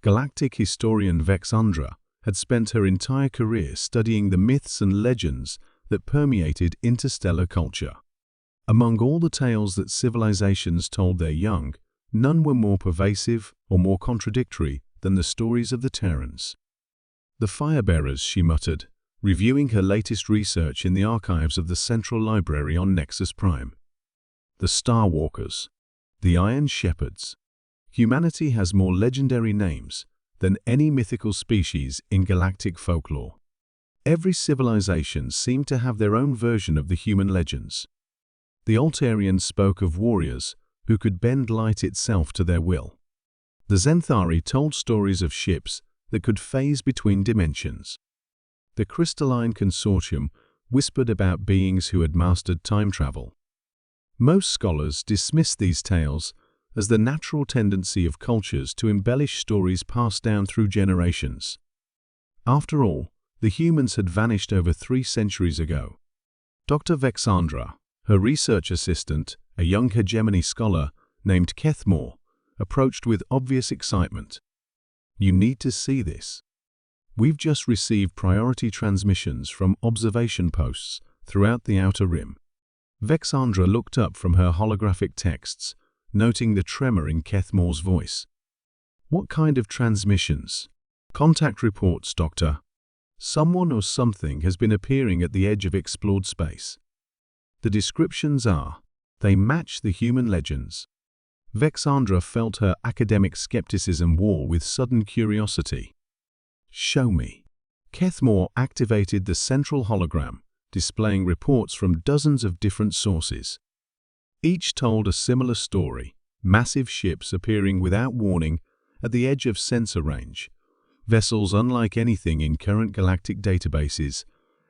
Galactic historian Vexandra had spent her entire career studying the myths and legends that permeated interstellar culture. Among all the tales that civilizations told their young, none were more pervasive or more contradictory than the stories of the Terrans. "The Firebearers," she muttered, reviewing her latest research in the archives of the Central Library on Nexus Prime. "The Starwalkers, the Iron Shepherds. Humanity has more legendary names than any mythical species in galactic folklore. Every civilization seemed to have their own version of the human legends. The Altarians spoke of warriors who could bend light itself to their will. The Zenthari told stories of ships that could phase between dimensions. The Crystalline Consortium whispered about beings who had mastered time travel. Most scholars dismiss these tales as the natural tendency of cultures to embellish stories passed down through generations. After all, the humans had vanished over 3 centuries ago." Dr. Vexandra, her research assistant, a young hegemony scholar named Kethmore, approached with obvious excitement. "You need to see this. We've just received priority transmissions from observation posts throughout the Outer Rim." Vexandra looked up from her holographic texts, noting the tremor in Kethmore's voice. "What kind of transmissions?" "Contact reports, Doctor. Someone or something has been appearing at the edge of explored space. The descriptions they match the human legends." Vexandra felt her academic skepticism war with sudden curiosity. "Show me." Kethmore activated the central hologram, displaying reports from dozens of different sources. Each told a similar story: massive ships appearing without warning at the edge of sensor range, vessels unlike anything in current galactic databases,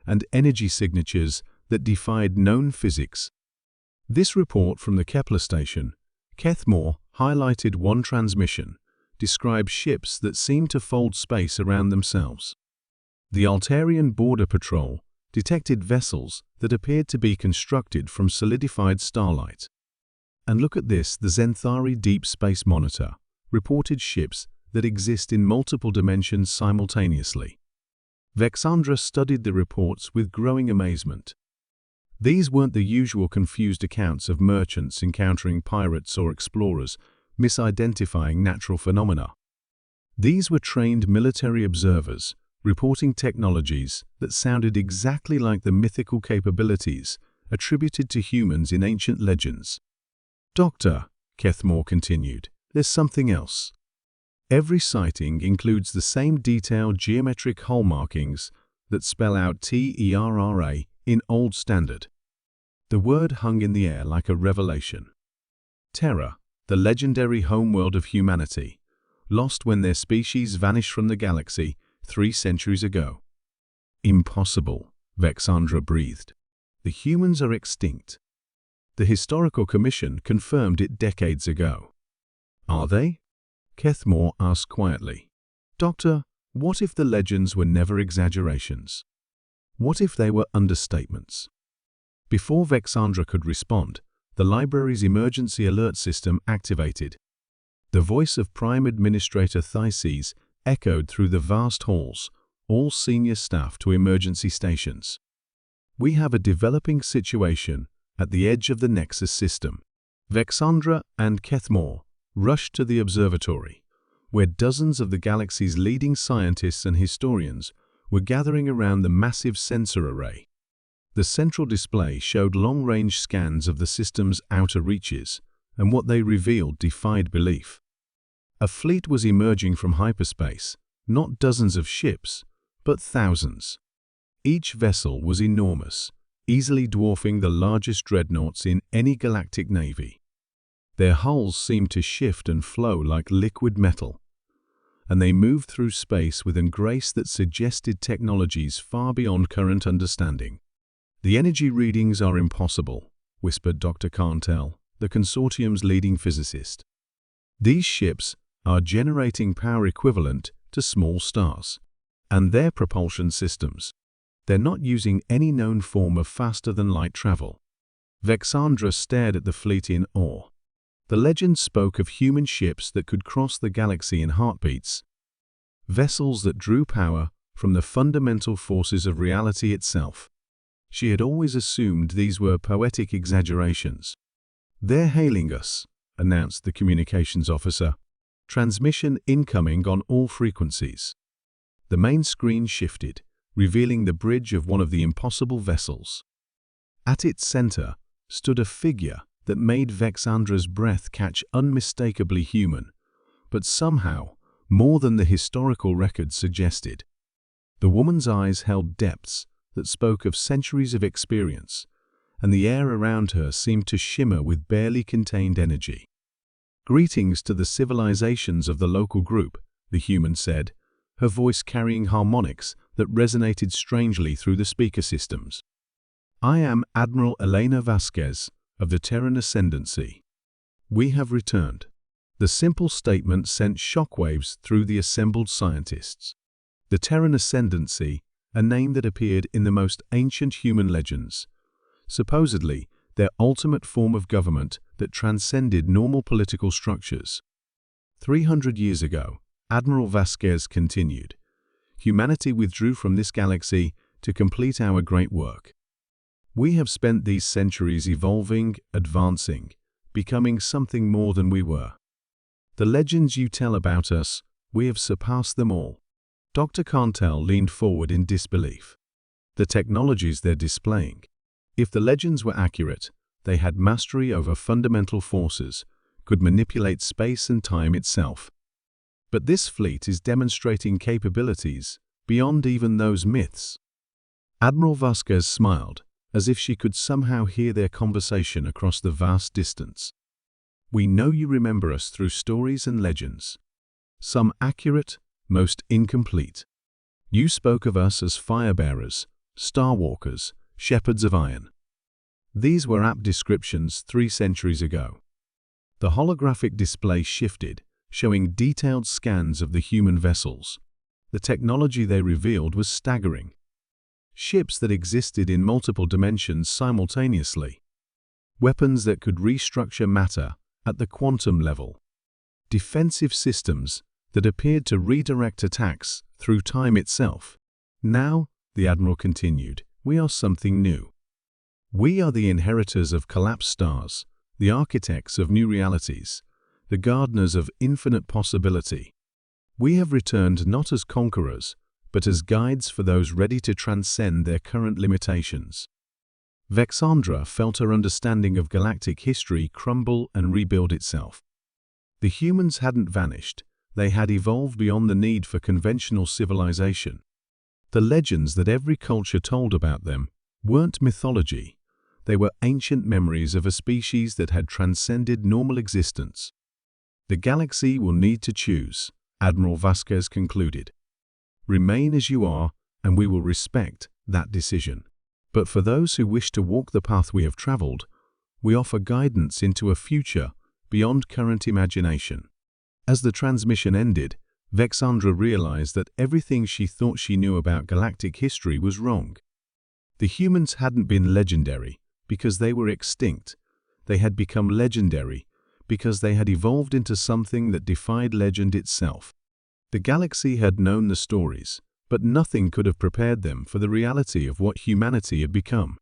and energy signatures that defied known physics. This report from the Kepler station, Kethmore highlighted one transmission, described ships that seemed to fold space around themselves. The Altarian Border Patrol detected vessels that appeared to be constructed from solidified starlight. And look at this, the Zenthari Deep Space Monitor reported ships that exist in multiple dimensions simultaneously. Vexandra studied the reports with growing amazement. These weren't the usual confused accounts of merchants encountering pirates or explorers misidentifying natural phenomena. These were trained military observers reporting technologies that sounded exactly like the mythical capabilities attributed to humans in ancient legends. "Doctor," Kethmore continued, "there's something else. Every sighting includes the same detailed geometric hull markings that spell out TERRA in Old Standard." The word hung in the air like a revelation. Terra, the legendary homeworld of humanity, lost when their species vanished from the galaxy 3 centuries ago. "Impossible," Vexandra breathed. "The humans are extinct. The Historical Commission confirmed it decades ago." "Are they?" Kethmore asked quietly. "Doctor, what if the legends were never exaggerations? What if they were understatements?" Before Vexandra could respond, the library's emergency alert system activated. The voice of Prime Administrator Thyses echoed through the vast halls, all senior staff to emergency stations. "We have a developing situation at the edge of the Nexus system." Vexandra and Kethmore rushed to the observatory, where dozens of the galaxy's leading scientists and historians were gathering around the massive sensor array. The central display showed long-range scans of the system's outer reaches, and what they revealed defied belief. A fleet was emerging from hyperspace, not dozens of ships, but thousands. Each vessel was enormous, easily dwarfing the largest dreadnoughts in any galactic navy. Their hulls seemed to shift and flow like liquid metal, and they moved through space with a grace that suggested technologies far beyond current understanding. "The energy readings are impossible," whispered Dr. Carntel, the consortium's leading physicist. "These ships are generating power equivalent to small stars, and their propulsion systems. They're not using any known form of faster-than-light travel." Vexandra stared at the fleet in awe. The legend spoke of human ships that could cross the galaxy in heartbeats, vessels that drew power from the fundamental forces of reality itself. She had always assumed these were poetic exaggerations. "They're hailing us," announced the communications officer. "Transmission incoming on all frequencies." The main screen shifted, revealing the bridge of one of the impossible vessels. At its center stood a figure that made Vexandra's breath catch unmistakably human, but somehow more than the historical records suggested. The woman's eyes held depths that spoke of centuries of experience, and the air around her seemed to shimmer with barely contained energy. "Greetings to the civilizations of the local group," the human said, her voice carrying harmonics that resonated strangely through the speaker systems. "I am Admiral Vasquez of the Terran Ascendancy. We have returned." The simple statement sent shockwaves through the assembled scientists. The Terran Ascendancy, a name that appeared in the most ancient human legends. Supposedly, their ultimate form of government that transcended normal political structures. 300 years ago, Admiral Vasquez continued, "Humanity withdrew from this galaxy to complete our great work. We have spent these centuries evolving, advancing, becoming something more than we were. The legends you tell about us, we have surpassed them all." Dr. Cantel leaned forward in disbelief. The technologies they're displaying. If the legends were accurate, they had mastery over fundamental forces, could manipulate space and time itself. But this fleet is demonstrating capabilities beyond even those myths. Admiral Vasquez smiled, as if she could somehow hear their conversation across the vast distance. "We know you remember us through stories and legends. Some accurate, most incomplete. You spoke of us as firebearers, starwalkers, shepherds of iron. These were apt descriptions 3 centuries ago." The holographic display shifted, showing detailed scans of the human vessels. The technology they revealed was staggering. Ships that existed in multiple dimensions simultaneously. Weapons that could restructure matter at the quantum level. Defensive systems that appeared to redirect attacks through time itself. "Now," the Admiral continued, "we are something new. We are the inheritors of collapsed stars, the architects of new realities, the gardeners of infinite possibility. We have returned not as conquerors, but as guides for those ready to transcend their current limitations." Vexandra felt her understanding of galactic history crumble and rebuild itself. The humans hadn't vanished. They had evolved beyond the need for conventional civilization. The legends that every culture told about them weren't mythology. They were ancient memories of a species that had transcended normal existence. "The galaxy will need to choose," Admiral Vasquez concluded. "Remain as you are, and we will respect that decision. But for those who wish to walk the path we have traveled, we offer guidance into a future beyond current imagination." As the transmission ended, Vexandra realized that everything she thought she knew about galactic history was wrong. The humans hadn't been legendary because they were extinct. They had become legendary because they had evolved into something that defied legend itself. The galaxy had known the stories, but nothing could have prepared them for the reality of what humanity had become.